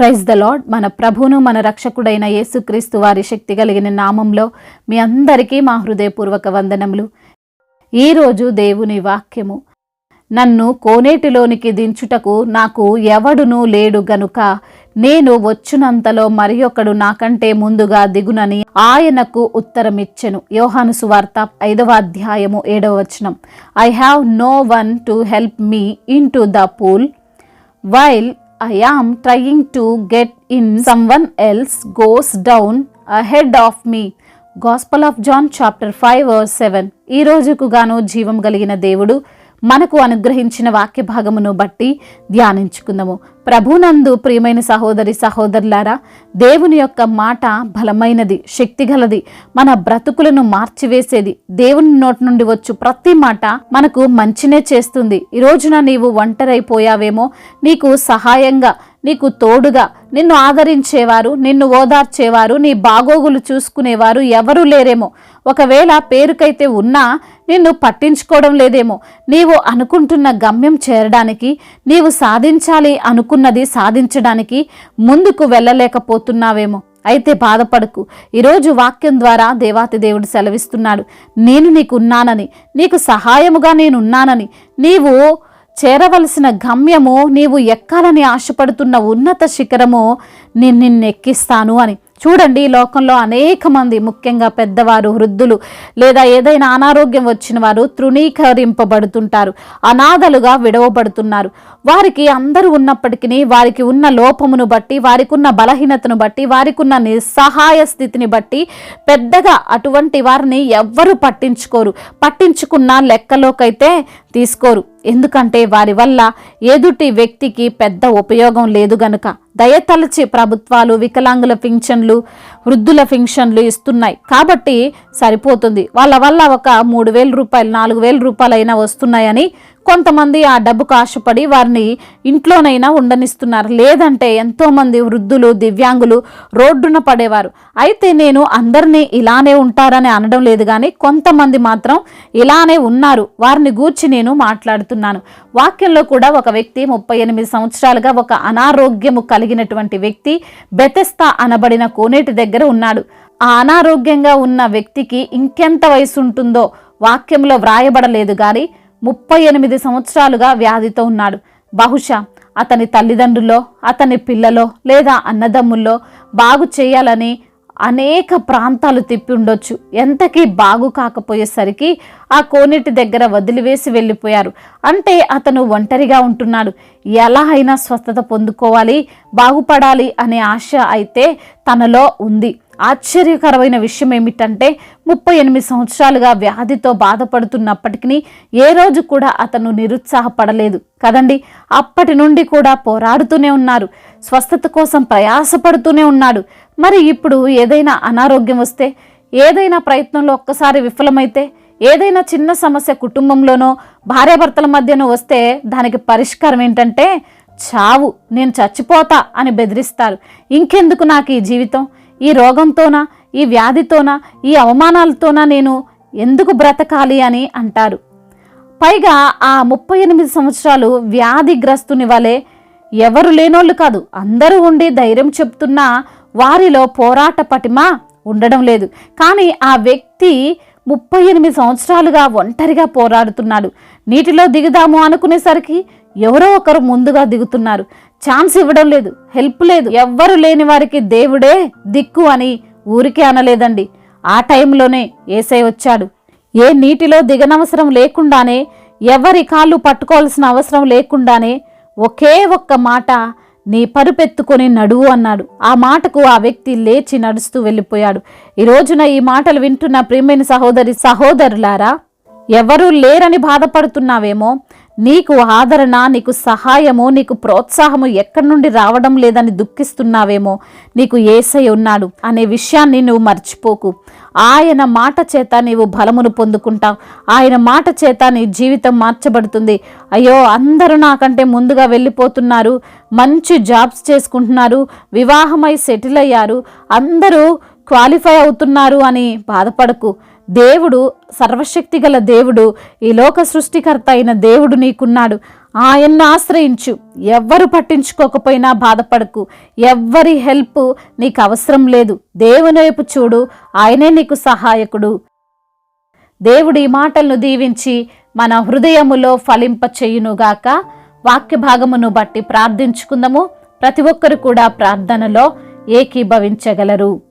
Praise the lord. మన ప్రభువును మన రక్షకుడైన యేసుక్రీస్తు వారి శక్తి కలిగిన నామంలో మీ అందరికీ మా హృదయపూర్వక వందనములు. ఈరోజు దేవుని వాక్యము, నన్ను కోనేటిలోనికి దించుటకు నాకు ఎవడునూ లేడు గనుక నేను వచ్చునంతలో మరి ఒకడు నాకంటే ముందుగా దిగునని ఆయనకు ఉత్తరమిచ్చెను. యోహాను సువార్త 5వ అధ్యాయము 7వ వచనం. I have no one to help me into the pool while I am trying to get in, someone else goes down ahead of me. Gospel of John chapter 5 verse 7. ఈ రోజుకు గాను జీవం కలిగిన దేవుడు మనకు అనుగ్రహించిన వాక్య భాగమును బట్టి ధ్యానించుకుందాము. ప్రభునందు ప్రియమైన సహోదరి సహోదరులారా, దేవుని యొక్క మాట బలమైనది, శక్తిగలది, మన బ్రతుకులను మార్చివేసేది. దేవుని నోటి నుండి వచ్చు ప్రతి మాట మనకు మంచినే చేస్తుంది. ఈ రోజున నీవు ఒంటరైపోయావేమో, నీకు సహాయంగా, నీకు తోడుగా, నిన్ను ఆదరించేవారు, నిన్ను ఓదార్చేవారు, నీ బాగోగులు చూసుకునేవారు ఎవరూ లేరేమో. ఒకవేళ పేరుకైతే ఉన్నా నిన్ను పట్టించుకోవడం లేదేమో. నీవు అనుకుంటున్న గమ్యం చేరడానికి, నీవు సాధించాలి అనుకున్నది సాధించడానికి ముందుకు వెళ్ళలేకపోతున్నావేమో. అయితే బాధపడకు. ఈరోజు వాక్యం ద్వారా దేవాతి దేవుడు సెలవిస్తున్నాడు, నేను నీకున్నానని, నీకు సహాయముగా నేనున్నానని, నీవు చేరవలసిన గమ్యము, నీవు ఎక్కాలని ఆశపడుతున్న ఉన్నత శిఖరము నేను నిన్నెక్కిస్తాను అని. చూడండి, ఈ లోకంలో అనేక మంది, ముఖ్యంగా పెద్దవారు, వృద్ధులు, లేదా ఏదైనా అనారోగ్యం వచ్చిన వారు తృణీకరింపబడుతుంటారు, అనాథలుగా విడవబడుతున్నారు. వారికి అందరూ ఉన్నప్పటికీ వారికి ఉన్న లోపమును బట్టి, వారికి ఉన్న బలహీనతను బట్టి, వారికి ఉన్న నిస్సహాయ స్థితిని బట్టి పెద్దగా అటువంటి వారిని ఎవ్వరూ పట్టించుకోరు. పట్టించుకున్న లెక్కలోకైతే తీసుకోరు. ఎందుకంటే వారి వల్ల ఎదుటి వ్యక్తికి పెద్ద ఉపయోగం లేదు గనుక. దయతలచి ప్రభుత్వాలు వికలాంగుల పింఛన్లు, వృద్ధుల పింఛన్లు ఇస్తున్నాయి కాబట్టి సరిపోతుంది. వాళ్ళ వల్ల ఒక 3,000 రూపాయలు, 4,000 రూపాయలు అయినా వస్తున్నాయని కొంతమంది ఆ డబ్బుకు ఆశపడి వారిని ఇంట్లోనైనా ఉండనిస్తున్నారు. లేదంటే ఎంతోమంది వృద్ధులు, దివ్యాంగులు రోడ్డున పడేవారు. అయితే నేను అందరినీ ఇలానే ఉంటారని అనడం లేదు, కానీ కొంతమంది మాత్రం ఇలానే ఉన్నారు. వారిని గూర్చి నేను మాట్లాడుతున్నాను. వాక్యంలో కూడా ఒక వ్యక్తి 38 సంవత్సరాలుగా ఒక అనారోగ్యము కలిగినటువంటి వ్యక్తి బెతెస్తా అనబడిన కోనేటి దగ్గర ఉన్నాడు. ఆ అనారోగ్యంగా ఉన్న వ్యక్తికి ఇంకెంత వయసు ఉంటుందో వాక్యంలో వ్రాయబడలేదు, కానీ 38 సంవత్సరాలుగా వ్యాధితో ఉన్నాడు. బహుశా అతని తల్లిదండ్రులో, అతని పిల్లలో, లేదా అన్నదమ్ముల్లో బాగు చేయాలని అనేక ప్రాంతాలు తిప్పి ఉండొచ్చు. ఎంతకీ బాగు కాకపోయేసరికి ఆ కోనేటి దగ్గర వదిలివేసి వెళ్ళిపోయారు. అంటే అతను ఒంటరిగా ఉంటున్నాడు. ఎలా అయినా స్వస్థత పొందుకోవాలి, బాగుపడాలి అనే ఆశ అయితే తనలో ఉంది. ఆశ్చర్యకరమైన విషయం ఏమిటంటే 38 సంవత్సరాలుగా వ్యాధితో బాధపడుతున్నప్పటికీ ఏ రోజు కూడా అతను నిరుత్సాహపడలేదు కదండి. అప్పటి నుండి కూడా పోరాడుతూనే ఉన్నారు, స్వస్థత కోసం ప్రయాసపడుతూనే ఉన్నాడు. మరి ఇప్పుడు ఏదైనా అనారోగ్యం వస్తే, ఏదైనా ప్రయత్నంలో ఒక్కసారి విఫలమైతే, ఏదైనా చిన్న సమస్య కుటుంబంలోనో భార్యాభర్తల మధ్యనో వస్తే దానికి పరిష్కారం ఏంటంటే చావు, నేను చచ్చిపోతా అని బెదిరిస్తారు. ఇంకెందుకు నాకు ఈ జీవితం, ఈ రోగంతోనా, ఈ వ్యాధితోనా, ఈ అవమానాలతోనా నేను ఎందుకు బ్రతకాలి అని అంటారు. పైగా ఆ 38 సంవత్సరాలు వ్యాధిగ్రస్తుని వలె ఎవరు లేనోళ్ళు కాదు, అందరూ ఉండి ధైర్యం చెప్తున్నా వారిలో పోరాట పటిమ ఉండడం లేదు. కానీ ఆ వ్యక్తి 38 సంవత్సరాలుగా ఒంటరిగా పోరాడుతున్నాడు. నీటిలో దిగుదాము అనుకునేసరికి ఎవరో ఒకరు ముందుగా దిగుతున్నారు. ఛాన్స్ ఇవ్వడం లేదు, హెల్ప్ లేదు. ఎవ్వరు లేని వారికి దేవుడే దిక్కు అని ఊరికే అనలేదండి. ఆ టైంలోనే యేసయ్య వచ్చాడు. ఏ నీటిలో దిగనవసరం లేకుండానే, ఎవరి కాళ్ళు పట్టుకోవాల్సిన అవసరం లేకుండానే ఒకే ఒక్క మాట, నీ పరుపెత్తుకొని నడువు అన్నాడు. ఆ మాటకు ఆ వ్యక్తి లేచి నడుస్తూ వెళ్ళిపోయాడు. ఈ రోజున ఈ మాటలు వింటున్న ప్రియమైన సహోదరి సహోదరులారా, ఎవరూ లేరని బాధపడుతున్నావేమో, నీకు ఆదరణ, నీకు సహాయము, నీకు ప్రోత్సాహము ఎక్కడి నుండి రావడం లేదని దుఃఖిస్తున్నావేమో, నీకు యేసయ్య ఉన్నాడు అనే విషయాన్ని నువ్వు మర్చిపోకు. ఆయన మాట చేత నీవు బలమును పొందుకుంటావు. ఆయన మాట చేత నీ జీవితం మార్చబడుతుంది. అయ్యో, అందరూ నాకంటే ముందుగా వెళ్ళిపోతున్నారు, మంచి జాబ్స్ చేసుకుంటున్నారు, వివాహమై సెటిల్ అయ్యారు, అందరూ క్వాలిఫై అవుతున్నారు అని బాధపడకు. దేవుడు, సర్వశక్తి గల దేవుడు, ఈ లోక సృష్టికర్త అయిన దేవుడు నీకున్నాడు. ఆయన్ను ఆశ్రయించు. ఎవ్వరు పట్టించుకోకపోయినా బాధపడకు. ఎవ్వరి హెల్ప్ నీకు అవసరం లేదు. దేవుని వైపు చూడు, ఆయనే నీకు సహాయకుడు. దేవుడు ఈ మాటలను దీవించి మన హృదయములో ఫలింప చేయునుగాక. వాక్య భాగమును బట్టి ప్రార్థించుకుందాము. ప్రతి ఒక్కరు కూడా ప్రార్థనలో ఏకీభవించగలరు.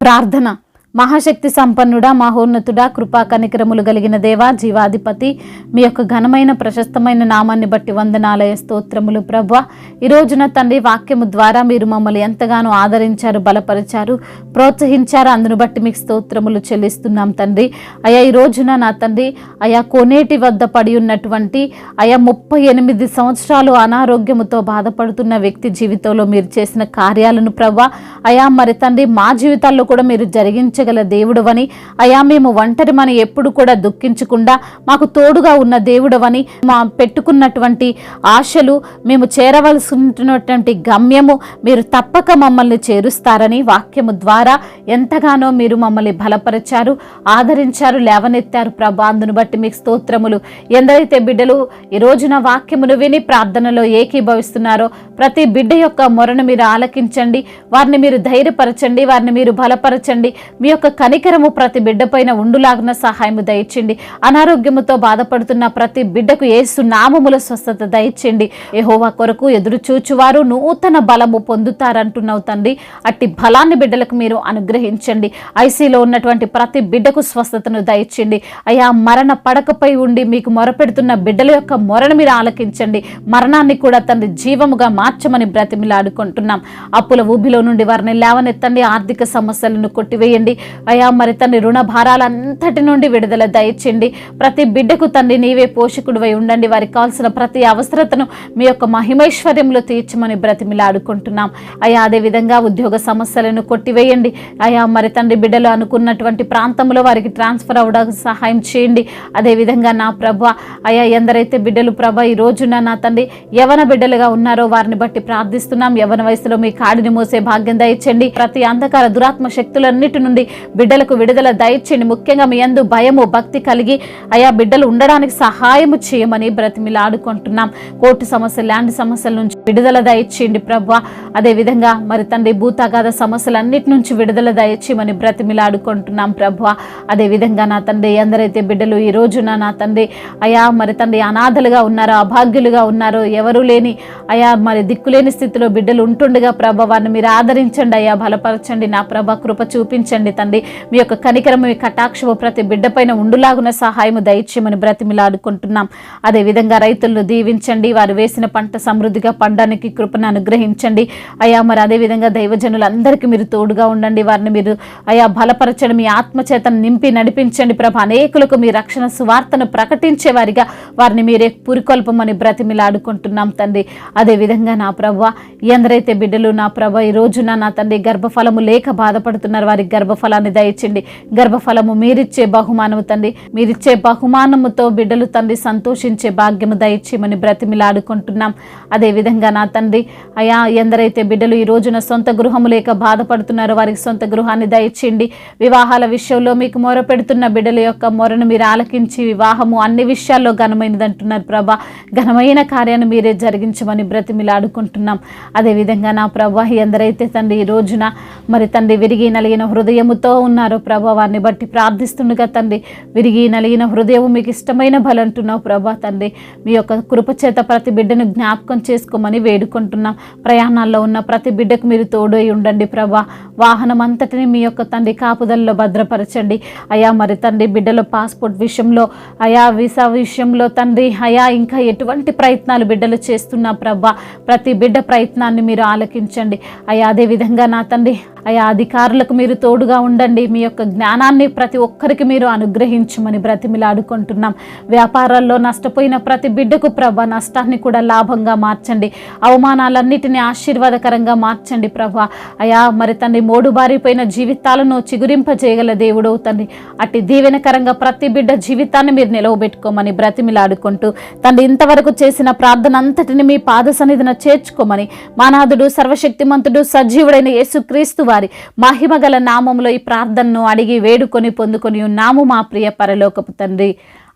ప్రార్థన. మహాశక్తి సంపన్నుడా, మహోన్నతుడా, కృపా కనికరములు కలిగిన దేవా, జీవాధిపతి, మీ యొక్క ఘనమైన ప్రశస్తమైన నామాన్ని బట్టి వందనాలయ స్తోత్రములు. ప్రభువా, ఈ రోజున తండ్రి వాక్యము ద్వారా మీరు మమ్మల్ని ఎంతగానో ఆదరించారు, బలపరిచారు, ప్రోత్సహించారు. అందును బట్టి మీకు స్తోత్రములు చెల్లిస్తున్నాం తండ్రి. అయా ఈ రోజున నా తండ్రి అయా కోనేటి వద్ద పడి ఉన్నటువంటి అయా 38 సంవత్సరాలు అనారోగ్యముతో బాధపడుతున్న వ్యక్తి జీవితంలో మీరు చేసిన కార్యాలను ప్రభువా అయా మరి తండ్రి మా జీవితాల్లో కూడా మీరు జరిగించ గల దేవుడవని, అయా మేము ఒంటరిమని ఎప్పుడు కూడా దుఃఖించకుండా మాకు తోడుగా ఉన్న దేవుడవని, మా పెట్టుకున్నటువంటి ఆశలు, మేము చేరవలసినటువంటి గమ్యము మీరు తప్పక మమ్మల్ని చేరుస్తారని వాక్యము ద్వారా ఎంతగానో మీరు మమ్మల్ని బలపరిచారు, ఆదరించారు, లేవనెత్తారు ప్రభా. అందును బట్టి మీకు స్తోత్రములు. ఎందరైతే బిడ్డలు ఈ రోజున వాక్యమును విని ప్రార్థనలో ఏకీభవిస్తున్నారో ప్రతి బిడ్డ యొక్క మొరను మీరు ఆలకించండి, వారిని మీరు ధైర్యపరచండి, వారిని మీరు బలపరచండి. మీ యొక్క కనికరము ప్రతి బిడ్డ పైన ఉండులాగున సహాయము దయచేయండి. అనారోగ్యముతో బాధపడుతున్న ప్రతి బిడ్డకు యేసు నామముల స్వస్థత దయచేయండి. యెహోవా కొరకు ఎదురు చూచువారు నూతన బలము పొందుతారంటున్నావు తండ్రి. అట్టి బలాన్ని బిడ్డలకు మీరు అనుగ్రహించండి. ఐసీలో ఉన్నటువంటి ప్రతి బిడ్డకు స్వస్థతను దయచేయండి. అయా మరణ పడకపై ఉండి మీకు మొరపెడుతున్న బిడ్డల యొక్క మొరను మీరు ఆలకించండి. మరణాన్ని కూడా తండ్రి జీవముగా మార్చమని బ్రతిమిలాడుకుంటున్నాం. అప్పుల ఊబిలో నుండి వారిని లేవనెత్తండి. ఆర్థిక సమస్యలను కొట్టివేయండి. అయా మరి తండ్రి రుణ భారాలంతటి నుండి విడుదల దయచేయండి. ప్రతి బిడ్డకు తండ్రి నీవే పోషకుడివై ఉండండి. వారికి కావాల్సిన ప్రతి అవసరతను మీ యొక్క మహిమైశ్వర్యంలో తీర్చమని బ్రతిమిలాడుకుంటున్నాం. అయా అదేవిధంగా ఉద్యోగ సమస్యలను కొట్టివేయండి. అయా మరి తండ్రి బిడ్డలు అనుకున్నటువంటి ప్రాంతంలో వారికి ట్రాన్స్ఫర్ అవ్వడానికి సహాయం చేయండి. అదేవిధంగా నా ప్రభ అయా ఎందరైతే బిడ్డలు ప్రభ ఈ రోజున నా తండ్రి యవన బిడ్డలుగా ఉన్నారో వారిని బట్టి ప్రార్థిస్తున్నాం. యవన వయసులో మీ కాడిని మోసే భాగ్యం దయచేయండి. ప్రతి అంధకార దురాత్మ శక్తులన్నిటి నుండి బిడ్డలకు విడుదల దయచేయండి. ముఖ్యంగా మీ యందు భయము భక్తి కలిగి అయా బిడ్డలు ఉండడానికి సహాయము చేయమని బ్రతిమిలాడుకుంటున్నాం. కోర్టు సమస్య, ల్యాండ్ సమస్యల నుంచి విడుదల దయచేయండి ప్రభా. అదేవిధంగా మరి తండ్రి భూతాగాధ సమస్యలన్నిటి నుంచి విడుదల దయచేయమని బ్రతిమిలాడుకుంటున్నాం ప్రభా. అదేవిధంగా నా తండ్రి ఎందరైతే బిడ్డలు ఈ రోజున నా తండ్రి అయా మరి తండ్రి అనాథలుగా ఉన్నారో, అభాగ్యులుగా ఉన్నారో, ఎవరు లేని అయా మరి దిక్కులేని స్థితిలో బిడ్డలు ఉంటుండగా ప్రభా వారిని మీరు ఆదరించండి. అయా బలపరచండి. నా ప్రభా కృప చూపించండి తండ్రి. మీ యొక్క కనికరము, మీ కటాక్షము ప్రతి బిడ్డ పైన ఉండులాగున సహాయము దయచేయమని బ్రతిమిలాడుకుంటున్నాం. అదేవిధంగా రైతులను దీవించండి. వారు వేసిన పంట సమృద్ధిగా పండడానికి కృపను అనుగ్రహించండి. అయా మరి అదేవిధంగా దైవజనులందరికీ మీరు తోడుగా ఉండండి. వారిని మీరు అయా బలపరచండి. మీ ఆత్మచేతను నింపి నడిపించండి ప్రభ. అనేకులకు మీ రక్షణ సువార్తను ప్రకటించే వారిగా వారిని మీరే పురికొల్పమని బ్రతిమిలాడుకుంటున్నాం తండ్రి. అదేవిధంగా నా ప్రభ ఎందరైతే బిడ్డలు నా ప్రభ ఈ రోజున నా తండ్రి గర్భఫలము లేక బాధపడుతున్నారు వారికి గర్భఫలాన్ని దయచేయండి. గర్భఫలము మీరిచ్చే బహుమానము తండ్రి. మీరిచ్చే బహుమానముతో బిడ్డలు తండ్రి సంతోషించే భాగ్యము దయచేయమని బ్రతిమిలాడుకుంటున్నాం. అదేవిధంగా నా తండ్రి అయా ఎందరైతే బిడ్డలు ఈ రోజున సొంత గృహము లేక బాధపడుతున్నారో వారికి సొంత గృహాన్ని దయచేయండి. వివాహాల విషయంలో మీకు మొర పెడుతున్న బిడ్డల యొక్క మొరను మీరు ఆలకించి వివాహము అన్ని విషయాల్లో ఘనమైనది అంటున్నారు ప్రభా. ఘనమైన కార్యాన్ని మీరే జరిగించమని బ్రతిమిలాడుకుంటున్నాం. అదేవిధంగా నా ప్రభా ఎందరైతే తండ్రి ఈ రోజున మరి తండ్రి విరిగి నలిగిన హృదయముతో ఉన్నారో ప్రభా వారిని బట్టి ప్రార్థిస్తుండగా తండ్రి విరిగి నలిగిన హృదయం మీకు ఇష్టమైన బలంటున్నావు ప్రభా తండ్రి. మీ యొక్క కృపచేత ప్రతి బిడ్డను జ్ఞాపకం చేసుకోమని వేడుకుంటున్నాం. ప్రయాణాల్లో ఉన్న ప్రతి బిడ్డకు మీరు తోడై ఉండండి ప్రభా. వాహనం అంతటిని మీ యొక్క తండ్రి కాపుదలలో భద్రపరచండి. అయా మరి తండ్రి బిడ్డల పాస్పోర్ట్ విషయంలో అయా వీసా విషయంలో తండ్రి అయా ఇంకా ఎటువంటి ప్రయత్నాలు బిడ్డలు చేస్తున్నా ప్రభా ప్రతి బిడ్డ ప్రయత్నాన్ని మీరు ఆలకించండి. అయా అదేవిధంగా నా తండ్రి అయా అధికారులకు మీరు తోడుగా ఉండండి. మీ యొక్క జ్ఞానాన్ని ప్రతి ఒక్కరికి మీరు అనుగ్రహించమని బ్రతిమిలాడుకుంటున్నాం. వ్యాపారాల్లో నష్టపోయిన ప్రతి బిడ్డకు ప్రభా నష్టాన్ని కూడా లాభంగా మార్చండి. అవమానాలన్నిటిని ఆశీర్వాదకరంగా మార్చండి ప్రభా. అయా మరి తండ్రి మోడుబారిపోయిన జీవితాలను చిగురింపజేయగల దేవుడు తండ్రి. అట్టి దీవెనకరంగా ప్రతి బిడ్డ జీవితాన్ని మీరు నిలవబెట్టుకోమని బ్రతిమిలాడుకుంటూ తండ్రి ఇంతవరకు చేసిన ప్రార్థన అంతటిని మీ పాద సన్నిధిన చేర్చుకోమని మానాథుడు సర్వశక్తిమంతుడు సజీవుడైన యేసుక్రీస్తు వారి మహిమగల నామములో ఈ ప్రార్థనను అడిగి వేడుకొని పొందుకొని ఉన్నాము మా ప్రియ పరలోకపు తండ్రి.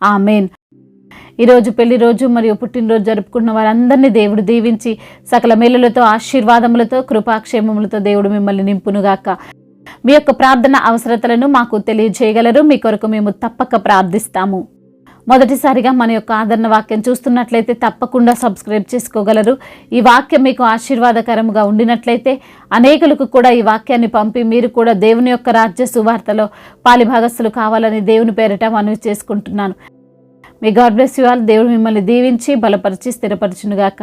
ఆమేన్. ఈరోజు పెళ్లి రోజు మరియు పుట్టినరోజు జరుపుకున్న వారందరినీ దేవుడు దీవించి సకల మేలులతో, ఆశీర్వాదములతో, కృపాక్షేమములతో దేవుడు మిమ్మల్ని నింపునుగాక. మీ యొక్క ప్రార్థన అవసరతలను మాకు తెలియజేయగలరు. మీ కొరకు మేము తప్పక ప్రార్థిస్తాము. మొదటిసారిగా మన యొక్క ఆదరణ వాక్యం చూస్తున్నట్లయితే తప్పకుండా సబ్స్క్రైబ్ చేసుకోగలరు. ఈ వాక్యం మీకు ఆశీర్వాదకరంగా ఉండినట్లయితే అనేకులకు కూడా ఈ వాక్యాన్ని పంపి మీరు కూడా దేవుని యొక్క రాజ్య సువార్తలో పాలిభాగస్తులు కావాలని దేవుని పేరిట మనవి చేసుకుంటున్నాను. మీ గాడ్ బ్లెస్ యు ఆల్. దేవుడు మిమ్మల్ని దీవించి బలపరిచి స్థిరపరచునుగాక.